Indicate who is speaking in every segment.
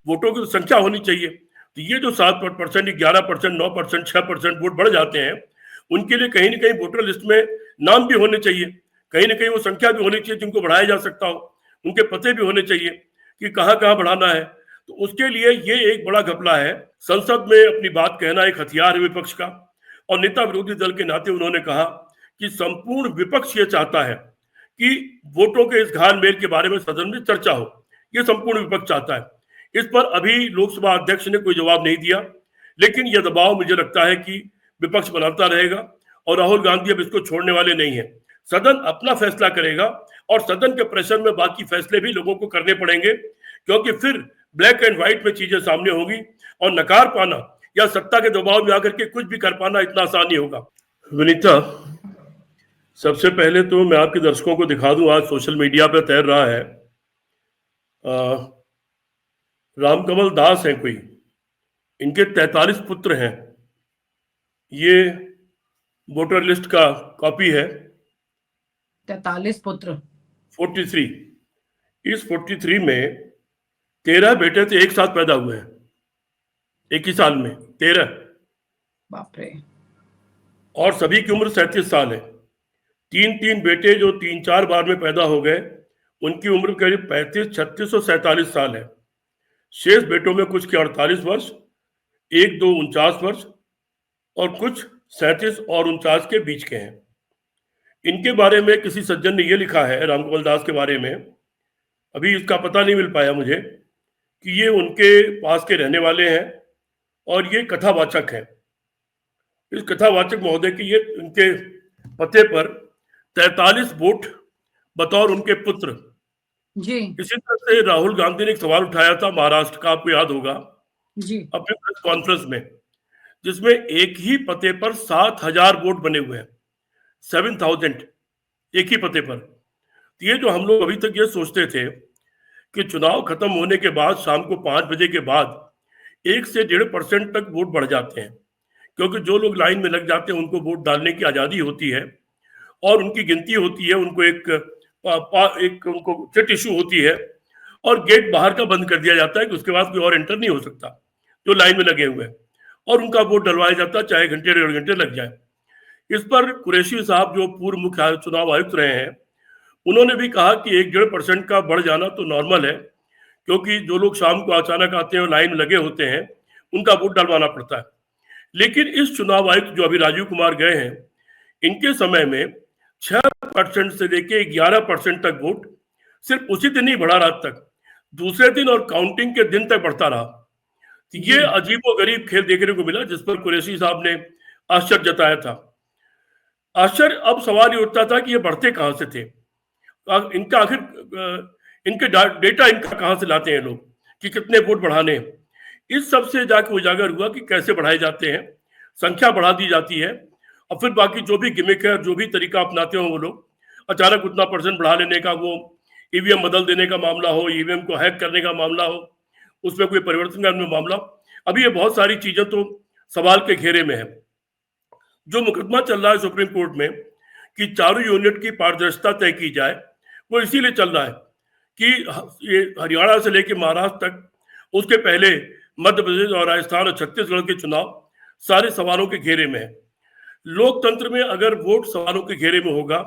Speaker 1: वोटों की संख्या होनी चाहिए। तो ये जो 7%, 11%, 9%, 6% वोट बढ़ जाते हैं, उनके लिए कहीं ना कहीं वोटर लिस्ट में नाम भी होने चाहिए, कहीं ना कहीं वो संख्या भी होनी चाहिए जिनको बढ़ाया जा सकता हो, उनके पते भी होने चाहिए कि कहाँ कहाँ बढ़ाना है। तो उसके लिए ये एक बड़ा घपला है। संसद में अपनी बात कहना एक हथियार है विपक्ष का, और नेता विरोधी दल के नाते उन्होंने कहा कि संपूर्ण विपक्ष ये चाहता है कि वोटों के इस घालमेल के बारे में सदन में चर्चा हो, ये संपूर्ण विपक्ष चाहता है। इस पर अभी लोकसभा अध्यक्ष ने कोई जवाब नहीं दिया, लेकिन यह दबाव मुझे लगता है कि विपक्ष बनाता रहेगा और राहुल गांधी अब इसको छोड़ने वाले नहीं है। सदन अपना फैसला करेगा और सदन के प्रेशर में बाकी फैसले भी लोगों को करने पड़ेंगे, क्योंकि फिर ब्लैक एंड व्हाइट में चीजें सामने होगी और नकार पाना या सत्ता के दबाव में आकर के कुछ भी कर पाना इतना आसान नहीं होगा। विनीता, सबसे पहले तो मैं आपके दर्शकों को दिखा दूं, आज सोशल मीडिया पर तैर रहा है रामकमल दास है कोई, इनके 43 पुत्र हैं। ये वोटर लिस्ट का कॉपी है।
Speaker 2: 43 पुत्र,
Speaker 1: 43। इस 43 में 13 बेटे तो एक साथ पैदा हुए हैं, एक ही साल में 13।
Speaker 2: बाप रे।
Speaker 1: और सभी की उम्र 37 साल है। 3 बेटे जो 3-4 बार में पैदा हो गए, उनकी उम्र करीब 35, 36 और 47 साल है। शेष बेटों में कुछ के 48 वर्ष, 1-2 49 वर्ष और कुछ 37 और 49 के बीच के हैं। इनके बारे में किसी सज्जन ने यह लिखा है, रामकमल दास के बारे में, अभी इसका पता नहीं मिल पाया मुझे, कि ये उनके पास के रहने वाले हैं और ये कथावाचक हैं। इस कथावाचक महोदय की ये उनके पते पर 43 वोट बतौर उनके पुत्र।
Speaker 2: जी।
Speaker 1: इसी तरह से राहुल गांधी ने एक सवाल उठाया था महाराष्ट्र का, आपको याद होगा,
Speaker 2: जी,
Speaker 1: अपने प्रेस कॉन्फ्रेंस में, जिसमें एक ही पते पर 7,000 वोट बने हुए हैं, 7,000 एक ही पते पर। तो ये जो हम लोग अभी तक ये सोचते थे कि चुनाव खत्म होने के बाद शाम को 5 बजे के बाद 1 से 1.5% तक वोट बढ़ जाते हैं, क्योंकि जो लोग लाइन में लग जाते हैं उनको वोट डालने की आज़ादी होती है और उनकी गिनती होती है, उनको एक उनको चिट इशू होती है और गेट बाहर का बंद कर दिया जाता है कि उसके बाद कोई और एंटर नहीं हो सकता जो लाइन में लगे हुए हैं, और उनका वोट डलवाया जाता है, चाहे घंटे 1.5 घंटे लग जाए। इस पर कुरैशी साहब जो पूर्व मुख्य चुनाव आयुक्त रहे हैं, उन्होंने भी कहा कि 1-1.5% का बढ़ जाना तो नॉर्मल है, क्योंकि जो लोग शाम को अचानक आते हैं और लाइन में लगे होते हैं उनका वोट डलवाना पड़ता है। लेकिन इस चुनाव आयुक्त जो अभी राजीव कुमार गए हैं, इनके समय में 6% से लेके 11% तक वोट सिर्फ उसी दिन ही बढ़ा, रात तक, दूसरे दिन और काउंटिंग के दिन तक बढ़ता रहा। तो ये अजीबोगरीब खेल देखने को मिला, जिस पर कुरैशी साहब ने आश्चर्य जताया था। आश्चर्य अब सवाल ये उठता था कि ये बढ़ते कहां से थे, इनका आखिर इनके डेटा इनका कहां से लाते हैं लोग कि कितने वोट बढ़ाने हैं। इस सब से जाके उजागर हुआ कि कैसे बढ़ाए जाते हैं, संख्या बढ़ा दी जाती है और फिर बाकी जो भी गिमिक है, जो भी तरीका अपनाते हो वो लोग, अचानक उतना % बढ़ा लेने का, वो ईवीएम बदल देने का मामला हो, ईवीएम को हैक करने का मामला हो, उसमें कोई परिवर्तन करने का मामला, अभी ये बहुत सारी चीजें तो सवाल के घेरे में है। जो मुकदमा चल रहा है सुप्रीम कोर्ट में कि चारों यूनिट की पारदर्शिता तय की जाए, वो इसीलिए चल रहा है कि ये हरियाणा से लेकर महाराष्ट्र तक, उसके पहले मध्य प्रदेश और राजस्थान और छत्तीसगढ़ के चुनाव सारे सवालों के घेरे में है। लोकतंत्र में अगर वोट सवालों के घेरे में होगा,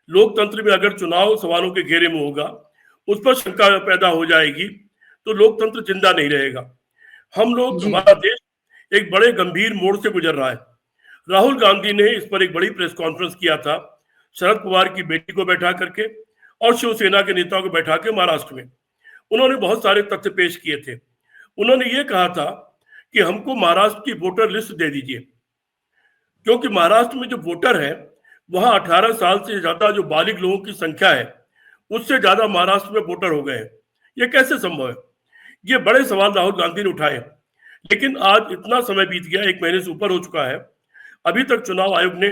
Speaker 1: लोकतंत्र में अगर चुनाव सवालों के घेरे में होगा, उस पर शंका पैदा हो जाएगी, तो लोकतंत्र जिंदा नहीं रहेगा। हम लोग, हमारा देश एक बड़े गंभीर मोड़ से गुजर रहा है। राहुल गांधी ने इस पर एक बड़ी प्रेस कॉन्फ्रेंस किया था, शरद पवार की बेटी को बैठा करके और शिवसेना के नेताओं को बैठा के महाराष्ट्र में। उन्होंने बहुत सारे तथ्य पेश किए थे। उन्होंने ये कहा था कि हमको महाराष्ट्र की वोटर लिस्ट दे दीजिए, क्योंकि महाराष्ट्र में जो वोटर है वहां 18 साल से ज्यादा जो बालिग लोगों की संख्या है, उससे ज्यादा महाराष्ट्र में वोटर हो गए हैं। ये कैसे संभव है? ये बड़े सवाल राहुल गांधी ने उठाए, लेकिन आज इतना समय बीत गया, 1 महीने से ऊपर हो चुका है, अभी तक चुनाव आयोग ने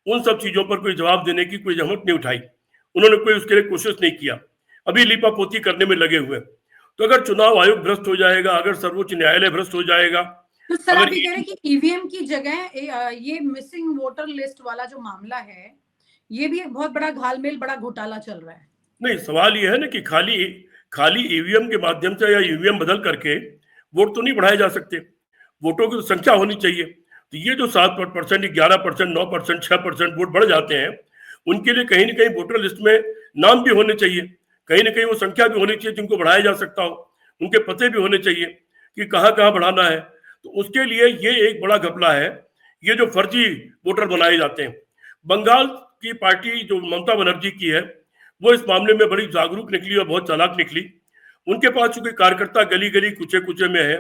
Speaker 1: उन सब चीजों पर कोई जवाब देने की कोई जहमत नहीं उठाई। उन्होंने कोई उसके लिए कोशिश नहीं किया, अभी लीपापोती करने में लगे हुए। तो अगर चुनाव आयोग भ्रष्ट हो जाएगा, अगर सर्वोच्च न्यायालय भ्रष्ट हो जाएगा,
Speaker 2: तो सर आप ये कह रहे हैं कि ईवीएम की जगह ये मिसिंग वोटर लिस्ट वाला जो मामला है, ये भी एक बहुत बड़ा घालमेल, बड़ा घोटाला चल रहा है।
Speaker 1: नहीं, सवाल ये है ना कि खाली ईवीएम के माध्यम से या ईवीएम बदल करके वोट तो नहीं बढ़ाए जा सकते, वोटों की संख्या होनी चाहिए। तो ये जो 7%, 11%, 9%, 6% वोट बढ़ जाते हैं, उनके लिए कहीं ना कहीं वोटर लिस्ट में नाम भी होने चाहिए, कहीं ना कहीं वो संख्या भी होनी चाहिए जिनको बढ़ाया जा सकता हो, उनके पते भी होने चाहिए कि कहाँ कहाँ बढ़ाना है। तो उसके लिए ये एक बड़ा घपला है, ये जो फर्जी वोटर बनाए जाते हैं। बंगाल की पार्टी जो ममता बनर्जी की है, वो इस मामले में बड़ी जागरूक निकली और बहुत चालाक निकली। उनके पास चूंकि कार्यकर्ता गली गली कुचे कुचे में है,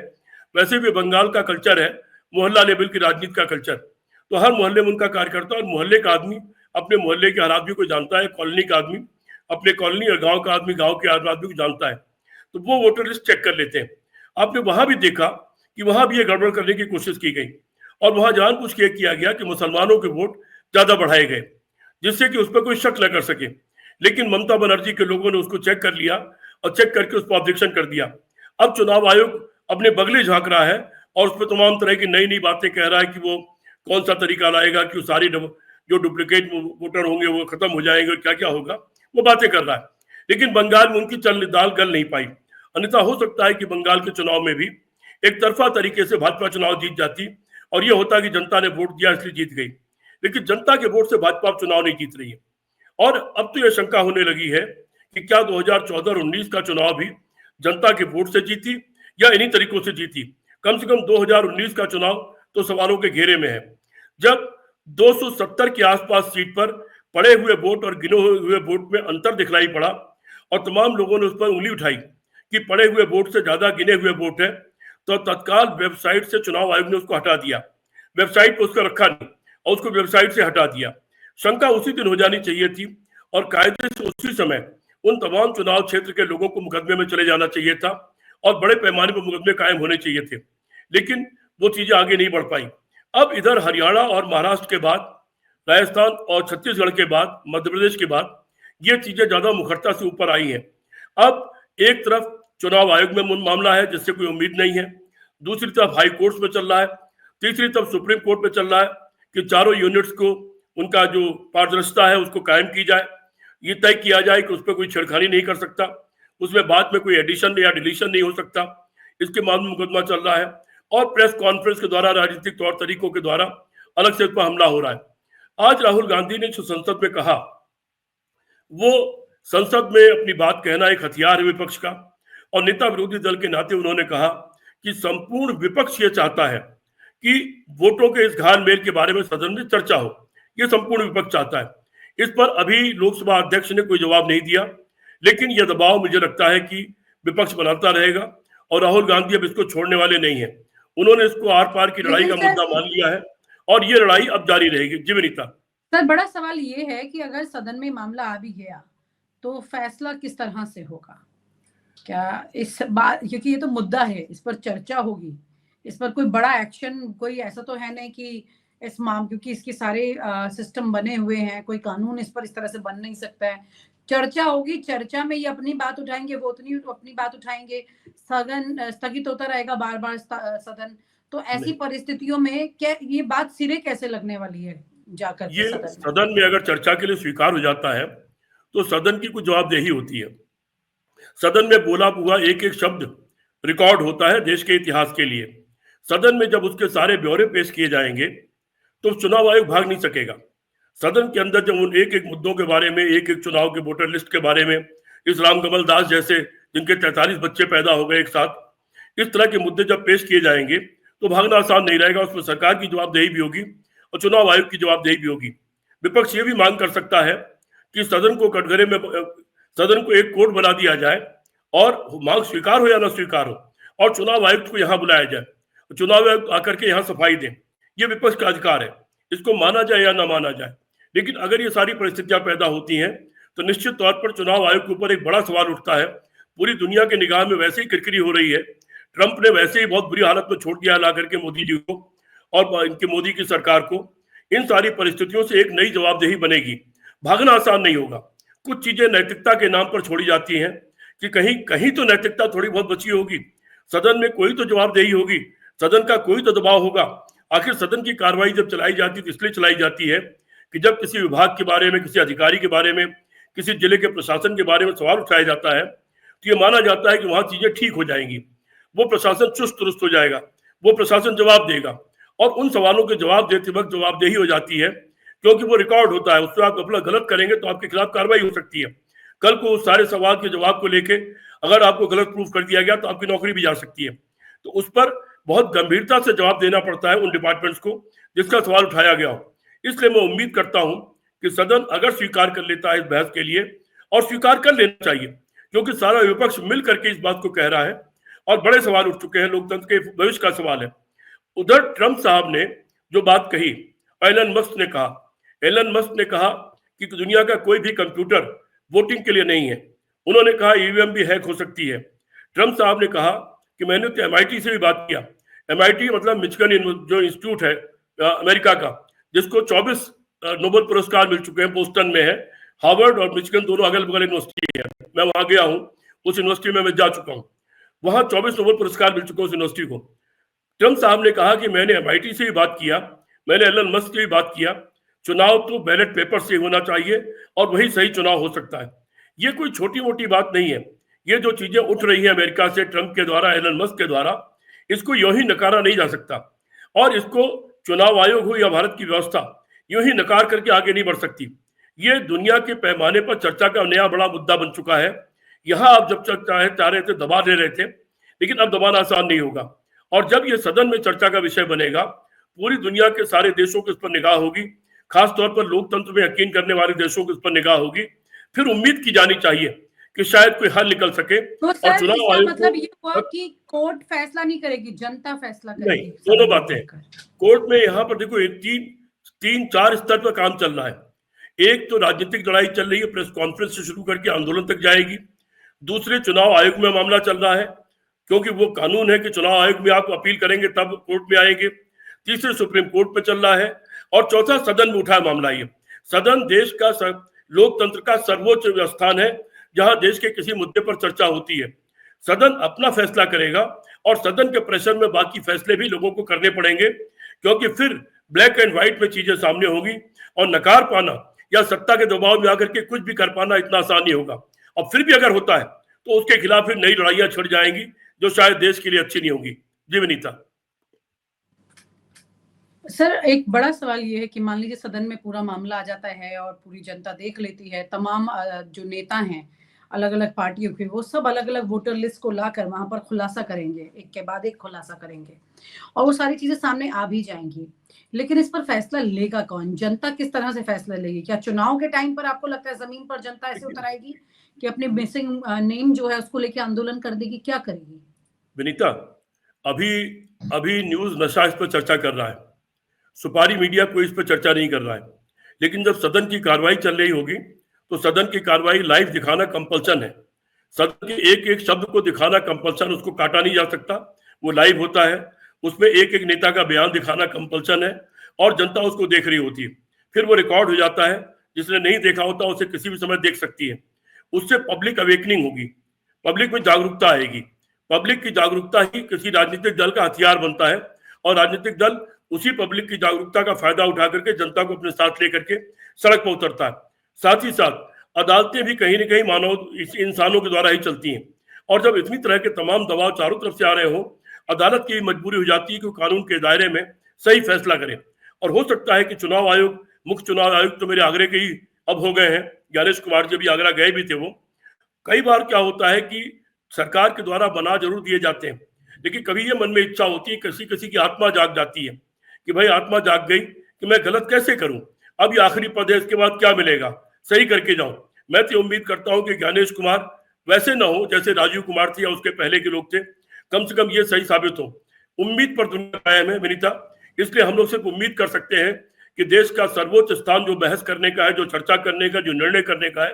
Speaker 1: वैसे भी बंगाल का कल्चर है मोहल्ला लेवल की राजनीति का कल्चर, तो हर मोहल्ले में उनका कार्यकर्ता और मोहल्ले का आदमी अपने मोहल्ले के हर आदमी को जानता है, कॉलोनी का आदमी अपने कॉलोनी और गांव का आदमी गांव के आदमी को जानता है, तो वो वोटर लिस्ट चेक कर लेते हैं। आपने वहां भी देखा कि वहां भी ये गड़बड़ करने की कोशिश की गई और वहां जानबूझ के किया गया कि मुसलमानों के वोट ज्यादा बढ़ाए गए जिससे कि उस पर कोई शक न कर सके। लेकिन ममता बनर्जी के लोगों ने उसको चेक कर लिया और चेक करके उस पर ऑब्जेक्शन कर दिया। अब चुनाव आयोग अपने बगले झांक रहा है और उस पर तमाम तरह की नई नई बातें कह रहा है कि वो कौन सा तरीका लाएगा कि वो सारी जो डुप्लीकेट वोटर होंगे वो खत्म हो जाएंगे, क्या क्या होगा वो बातें कर रहा है। लेकिन बंगाल में उनकी चल दाल गल नहीं पाई। अन्यथा हो सकता है कि बंगाल के चुनाव में भी एक तरफा तरीके से भाजपा चुनाव जीत जाती और ये होता कि जनता ने वोट दिया इसलिए जीत गई। लेकिन जनता के वोट से भाजपा चुनाव नहीं जीत रही है। और अब तो यह शंका होने लगी है कि क्या 2014 और 19 का चुनाव भी जनता के वोट से जीती या इन्हीं तरीकों से जीती। कम से कम 2019 का चुनाव तो सवालों के घेरे में है, जब 270 के आसपास सीट पर पड़े हुए वोट और गिने हुए वोट में अंतर दिखलाई पड़ा और तमाम लोगों ने उस पर उंगली उठाई कि पड़े हुए वोट से ज्यादा गिने हुए वोट है, तो तत्काल वेबसाइट से चुनाव आयोग ने उसको हटा दिया। वेबसाइट पर उसका रखा नहीं और उसको वेबसाइट से हटा दिया। शंका उसी दिन हो जानी चाहिए थी और कायदे से उसी समय उन तमाम चुनाव क्षेत्र के लोगों को मुकदमे में चले जाना चाहिए था और बड़े पैमाने पर मुकदमे कायम होने चाहिए थे, लेकिन वो चीजें आगे नहीं बढ़ पाई। अब इधर हरियाणा और महाराष्ट्र के बाद, राजस्थान और छत्तीसगढ़ के बाद, मध्य प्रदेश के बाद ये चीजें ज्यादा मुखरता से ऊपर आई हैं। अब एक तरफ चुनाव आयोग में मामला है जिससे कोई उम्मीद नहीं है, दूसरी तरफ हाई कोर्ट में चल रहा है, तीसरी तरफ सुप्रीम कोर्ट में चल रहा है कि चारों यूनिट्स को उनका जो पारदर्शिता है उसको कायम की जाए, ये तय किया जाए कि उस पर कोई छेड़खानी नहीं कर सकता, उसमें बाद में कोई एडिशन या डिलीशन नहीं हो सकता। इसके मामले में मुकदमा चल रहा है और प्रेस कॉन्फ्रेंस के द्वारा, राजनीतिक तौर तरीकों के द्वारा अलग से इस पर हमला हो रहा है। आज राहुल गांधी ने जो संसद में कहा, वो संसद में अपनी बात कहना एक हथियार है विपक्ष का, और नेता विरोधी दल के नाते उन्होंने कहा कि संपूर्ण विपक्ष ये चाहता है कि वोटों के इस घालमेल के बारे में सदन में चर्चा हो, ये संपूर्ण विपक्ष चाहता है। इस पर अभी लोकसभा अध्यक्ष ने कोई जवाब नहीं दिया, लेकिन यह दबाव मुझे लगता है कि विपक्ष बनाता रहेगा और राहुल गांधी अब इसको छोड़ने वाले नहीं है। उन्होंने इसको आर पार की लड़ाई का मुद्दा मान लिया है और ये लड़ाई अब जारी रहेगी। जी विनीता।
Speaker 2: सर, बड़ा सवाल ये है कि अगर सदन में मामला आ भी गया तो फैसला किस तरह से होगा? क्या इस बात, क्योंकि ये तो मुद्दा है, इस पर चर्चा होगी, इस पर कोई बड़ा एक्शन, कोई ऐसा तो है नहीं कि इस मामले, क्योंकि इसके सारे सिस्टम बने हुए हैं, कोई कानून इस पर इस तरह से बन नहीं सकता है। चर्चा होगी, चर्चा में ये अपनी बात उठाएंगे, वो उतनी अपनी बात उठाएंगे, सदन स्थगित होता रहेगा बार बार सदन। तो ऐसी परिस्थितियों में क्या ये बात सिरे कैसे लगने वाली है जाकर
Speaker 1: ये सदन में अगर चर्चा के लिए स्वीकार हो जाता है तो सदन की कुछ जवाबदेही होती है। सदन में बोला हुआ एक एक शब्द रिकॉर्ड होता है देश के इतिहास के लिए। सदन में जब उसके सारे ब्यौरे पेश किए जाएंगे तो चुनाव आयोग भाग नहीं सकेगा। सदन के अंदर जब उन एक एक मुद्दों के बारे में, एक एक चुनाव के वोटर लिस्ट के बारे में, इस राम कमल दास जैसे जिनके 43 बच्चे पैदा हो गए एक साथ, इस तरह के मुद्दे जब पेश किए जाएंगे तो भागना आसान नहीं रहेगा। उसमें सरकार की जवाबदेही भी होगी और चुनाव आयोग की जवाबदेही भी होगी। विपक्ष ये भी मांग कर सकता है कि सदन को कटघरे में, सदन को एक कोर्ट बना दिया जाए और मांग स्वीकार हो या ना स्वीकार हो, और चुनाव आयुक्त को यहाँ बुलाया जाए, चुनाव आयुक्त आकर के यहाँ सफाई दें। ये विपक्ष का अधिकार है, इसको माना जाए या ना माना जाए। लेकिन अगर ये सारी परिस्थितियां पैदा होती हैं तो निश्चित तौर पर चुनाव आयोग के ऊपर एक बड़ा सवाल उठता है। पूरी दुनिया के निगाह में वैसे ही किरकिरी हो रही है। ट्रंप ने वैसे ही बहुत बुरी हालत में छोड़ दिया ला करके मोदी जी को और इनके मोदी की सरकार को। इन सारी परिस्थितियों से एक नई जवाबदेही बनेगी। भागना आसान नहीं होगा। कुछ चीजें नैतिकता के नाम पर छोड़ी जाती हैं कि कहीं कहीं तो नैतिकता थोड़ी बहुत बची होगी। सदन में कोई तो जवाबदेही होगी, सदन का कोई तो दबाव होगा। आखिर सदन की कार्रवाई जब चलाई जाती है तो इसलिए चलाई जाती है कि जब किसी विभाग के बारे में, किसी अधिकारी के बारे में, किसी जिले के प्रशासन के बारे में सवाल उठाया जाता है तो ये माना जाता है कि वहां चीजें ठीक हो जाएंगी, वो प्रशासन चुस्त दुरुस्त हो जाएगा, वो प्रशासन जवाब देगा। और उन सवालों के जवाब देते वक्त जवाबदेही हो जाती है, क्योंकि वो रिकॉर्ड होता है, उससे आप अपना गलत करेंगे तो आपके खिलाफ कार्रवाई हो सकती है। कल को उस सारे सवाल के जवाब को लेके अगर आपको गलत प्रूफ कर दिया गया तो आपकी नौकरी भी जा सकती है। तो उस पर बहुत गंभीरता से जवाब देना पड़ता है उन डिपार्टमेंट्स को जिसका सवाल उठाया गया हो। इसलिए मैं उम्मीद करता हूं कि सदन अगर स्वीकार कर लेता है इस बहस के लिए, और स्वीकार कर लेना चाहिए, क्योंकि सारा विपक्ष मिल करके इस बात को कह रहा है और बड़े सवाल उठ चुके हैं, लोकतंत्र के भविष्य का सवाल है। उधर ट्रंप साहब ने जो बात कही, एलन मस्क ने कहा कि दुनिया का कोई भी कंप्यूटर वोटिंग के लिए नहीं है। उन्होंने कहा ईवीएम भी हैक हो सकती है। ट्रंप साहब ने कहा कि मैंने तो एमआईटी से भी बात किया। एमआईटी मतलब मिचिगन जो इंस्टीट्यूट है अमेरिका का, जिसको 24 नोबेल पुरस्कार मिल चुके हैं, बोस्टन में है। हार्वर्ड और मिचिगन दोनों अगल बगल यूनिवर्सिटी है, मैं वहां गया हूं, उस यूनिवर्सिटी में मैं जा चुका हूं, वहां 24 नोबेल पुरस्कार मिल चुके हैं उस यूनिवर्सिटी को। ट्रंप साहब ने कहा कि मैंने एमआईटी से भी बात किया, मैंने एलन मस्क से भी बात किया, चुनाव तो बैलेट पेपर से होना चाहिए और वही सही चुनाव हो सकता है। ये कोई छोटी मोटी बात नहीं है। ये जो चीजें उठ रही है अमेरिका से ट्रंप के द्वारा, एलन मस्क के द्वारा, इसको यूं ही नकारा नहीं जा सकता, और इसको चुनाव आयोग हो या भारत की व्यवस्था यूं ही नकार करके आगे नहीं बढ़ सकती। ये दुनिया के पैमाने पर चर्चा का नया बड़ा मुद्दा बन चुका है। यहाँ आप जब चाह रहे थे दबा दे रहे थे, लेकिन अब दबाना आसान नहीं होगा। और जब ये सदन में चर्चा का विषय बनेगा, पूरी दुनिया के सारे देशों की इस पर निगाह होगी, खासतौर पर लोकतंत्र में यकीन करने वाले देशों की इस पर निगाह होगी। फिर उम्मीद की जानी चाहिए कि शायद कोई हल निकल सके।
Speaker 2: तो
Speaker 1: और चुनाव आयोग
Speaker 2: मतलब ये हुआ कि कोर्ट फैसला नहीं करेगी, जनता फैसला करेगी?
Speaker 1: नहीं, दोनों बातें। कोर्ट में यहाँ पर देखो तीन चार स्तर पर काम चल रहा है। एक तो राजनीतिक लड़ाई चल रही है, प्रेस कॉन्फ्रेंस से शुरू करके आंदोलन तक जाएगी। दूसरे चुनाव आयोग में मामला चल रहा है, क्योंकि वो कानून है कि चुनाव आयोग में आप अपील करेंगे तब कोर्ट में आएंगे। तीसरे सुप्रीम कोर्ट पे चल रहा है, और चौथा सदन में उठा मामला। ये सदन देश का लोकतंत्र का सर्वोच्च स्थान है, जहां देश के किसी मुद्दे पर चर्चा होती है। सदन अपना फैसला करेगा, और सदन के प्रेशर में बाकी फैसले भी लोगों को करने पड़ेंगे, क्योंकि फिर ब्लैक एंड व्हाइट में चीजें सामने होगी, और नकार पाना या सत्ता के दबाव में आकर के कुछ भी कर पाना इतना आसान नहीं होगा। और फिर भी अगर होता है तो उसके खिलाफ फिर नई लड़ाइयां छिड़ जाएंगी, जो शायद देश के लिए अच्छी नहीं होगी। जी विनीता।
Speaker 2: सर, एक बड़ा सवाल ये है कि मान लीजिए सदन में पूरा मामला आ जाता है और पूरी जनता देख लेती है, तमाम जो नेता हैं अलग अलग पार्टियों के, वो सब अलग अलग वोटर लिस्ट को लाकर वहां पर खुलासा करेंगे, एक के बाद एक खुलासा करेंगे, और वो सारी चीजें सामने आ भी जाएंगी। लेकिन इस पर फैसला लेगा कौन? जनता किस तरह से फैसला लेगी? क्या चुनाव के टाइम पर आपको लगता है जमीन पर जनता ऐसे उतर आएगी कि अपने मिसिंग नेम जो है उसको लेके आंदोलन कर देगी? क्या करेगी?
Speaker 1: विनीता, अभी न्यूज नशा इस पर चर्चा कर रहा है, सुपारी मीडिया कोई इस पर चर्चा नहीं कर रहा है। लेकिन जब सदन की कार्रवाई चल रही होगी तो सदन की कार्रवाई लाइव दिखाना कंपल्सन है। सदन के एक एक शब्द को दिखाना कंपल्सन, उसको काटा नहीं जा सकता, वो लाइव होता है। उसमें एक एक नेता का बयान दिखाना कंपल्सन है, और जनता उसको देख रही होती है। फिर वो रिकॉर्ड हो जाता है, जिसने नहीं देखा होता उसे किसी भी समय देख सकती है। उससे पब्लिक अवेकनिंग होगी, पब्लिक में जागरूकता आएगी। पब्लिक की जागरूकता ही किसी राजनीतिक दल का हथियार बनता है, और राजनीतिक दल उसी पब्लिक की जागरूकता का फायदा उठा करके जनता को अपने साथ लेकर के सड़क पर उतरता है। साथ ही साथ अदालतें भी कहीं ना कहीं मानव इंसानों के द्वारा ही चलती हैं, और जब इतनी तरह के तमाम दबाव चारों तरफ से आ रहे हो, अदालत की मजबूरी हो जाती है कि कानून के दायरे में सही फैसला करें। और हो सकता है कि चुनाव आयोग, मुख्य चुनाव आयुक्त तो मेरे आगरे के ही अब हो गए हैं, ज्ञानेश कुमार जी भी आगरा गए भी थे। वो कई बार क्या होता है कि सरकार के द्वारा बना जरूर दिए जाते हैं, लेकिन कभी ये मन में इच्छा होती है, किसी किसी की आत्मा जाग जाती है कि भाई आत्मा जाग गई कि मैं गलत कैसे करूं, अब ये आखिरी पद है, इसके बाद क्या मिलेगा, सही करके जाऊं। मैं तो उम्मीद करता हूं कि ज्ञानेश कुमार वैसे ना हो जैसे राजीव कुमार थे या उसके पहले के लोग थे, कम से कम ये सही साबित हो। उम्मीद पर दुनिया कायम है विनीता, इसलिए हम लोग सिर्फ उम्मीद कर सकते हैं कि देश का सर्वोच्च स्थान जो बहस करने का है, जो चर्चा करने का, जो निर्णय करने का है,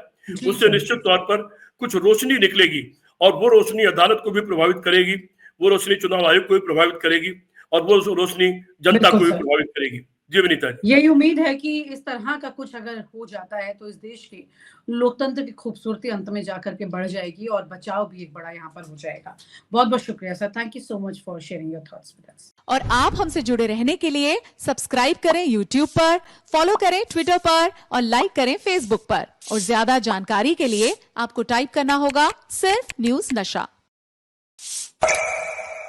Speaker 1: उससे निश्चित तौर पर कुछ रोशनी निकलेगी, और वो रोशनी अदालत को भी प्रभावित करेगी, वो रोशनी चुनाव आयोग को भी प्रभावित करेगी, और वो रोशनी जनता को भी प्रभावित करेगी। जी विनीता जी।
Speaker 2: यही उम्मीद है कि इस तरह का कुछ अगर हो जाता है तो इस देश के लोकतंत्र की खूबसूरती अंत में जाकर के बढ़ जाएगी और बचाव भी एक बड़ा यहाँ पर हो जाएगा। बहुत बहुत शुक्रिया sir, thank you so much for sharing your thoughts with us.
Speaker 3: और आप हमसे जुड़े रहने के लिए सब्सक्राइब करें यूट्यूब पर, फॉलो करें ट्विटर पर और लाइक करें फेसबुक पर। और ज्यादा जानकारी के लिए आपको टाइप करना होगा सिर्फ न्यूज नशा।